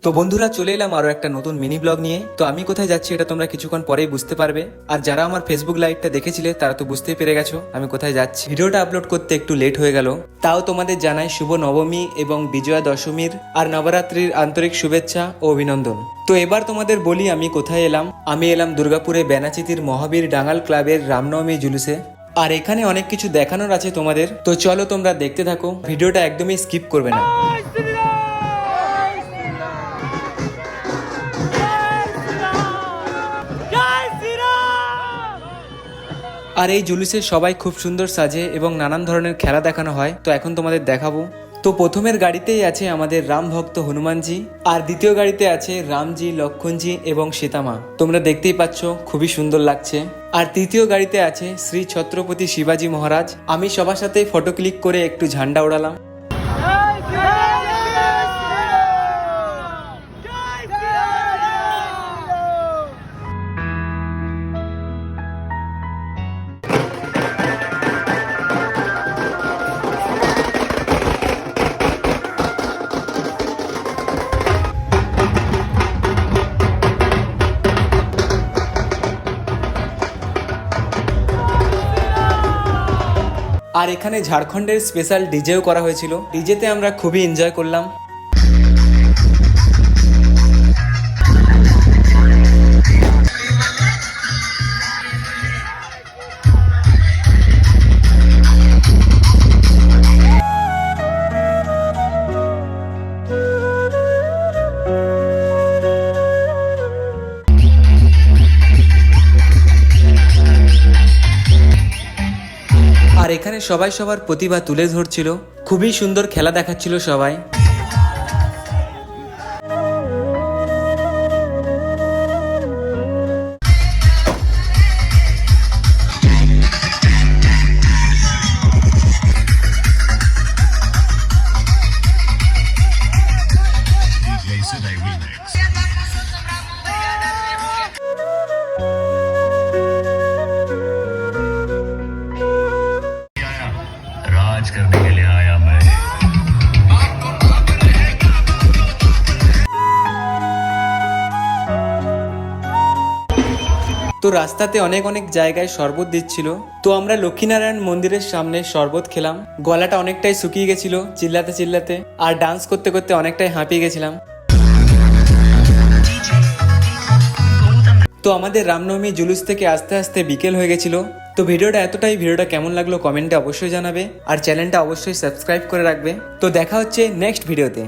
তো বন্ধুরা চলে এলাম আরো একটা নতুন মিনি ব্লগ নিয়ে। তো আমি কোথায় যাচ্ছি এটা তোমরা কিছুক্ষণ পরেই বুঝতে পারবে। আর যারা আমার ফেসবুক লাইভটা দেখেছিলে তারা তো বুঝতেই পেরে গেছো আমি কোথায় যাচ্ছি। ভিডিওটা আপলোড করতে একটু লেট হয়ে গেল, তাও তোমাদের জানাই শুভ নবমী এবং বিজয়া দশমীর আর নবরাত্রির আন্তরিক শুভেচ্ছা ও অভিনন্দন। তো এবার তোমাদের বলি আমি কোথায় এলাম। আমি এলাম দুর্গাপুরে বেনাচিতির মহাবীর ডাঙ্গাল ক্লাবের রামনবমী জুলুসে। আর এখানে অনেক কিছু দেখানোর আছে তোমাদের, তো চলো তোমরা দেখতে থাকো, ভিডিওটা একদমই স্কিপ করবে না। আর এই জুলুসে সবাই খুব সুন্দর সাজে এবং নানান ধরনের খেলা দেখানো হয়, তো এখন তোমাদের দেখাবো। তো প্রথমের গাড়িতেই আছে আমাদের রাম ভক্ত হনুমানজি, আর দ্বিতীয় গাড়িতে আছে রামজি, লক্ষণজি এবং সীতামা, তোমরা দেখতেই পাচ্ছ খুবই সুন্দর লাগছে। আর তৃতীয় গাড়িতে আছে শ্রী ছত্রপতি শিবাজি মহারাজ। আমি সবার সাথে ফটো ক্লিক করে একটু ঝান্ডা ওড়ালাম। আর এখানে ঝাড়খণ্ডের স্পেশাল ডিজেও করা হয়েছিল, ডিজেতে আমরা খুবই এনজয় করলাম। আর এখানে সবাই সবার প্রতিভা তুলে ধরছিল, খুবই সুন্দর খেলা দেখাচ্ছিল সবাই। राज करने के लिए आया मैं। তো রাস্তাতে অনেক অনেক জায়গায় শরবত দিচ্ছিল, তো আমরা লক্ষ্মীনারায়ণ মন্দিরের সামনে শরবত খেলাম। গলাটা অনেকটাই শুকিয়ে গেছিল চিল্লাতে চিল্লাতে, আর ডান্স করতে করতে অনেকটাই হাঁপিয়ে গেছিলাম। তো আমাদের রামনবমী জুলুস থেকে আস্তে আস্তে বিকেল হয়ে গেছিল। তো ভিডিওটা কেমন লাগলো কমেন্টে অবশ্যই জানাবে, আর চ্যানেলটা অবশ্যই সাবস্ক্রাইব করে রাখবে। তো দেখা হচ্ছে নেক্সট ভিডিওতে।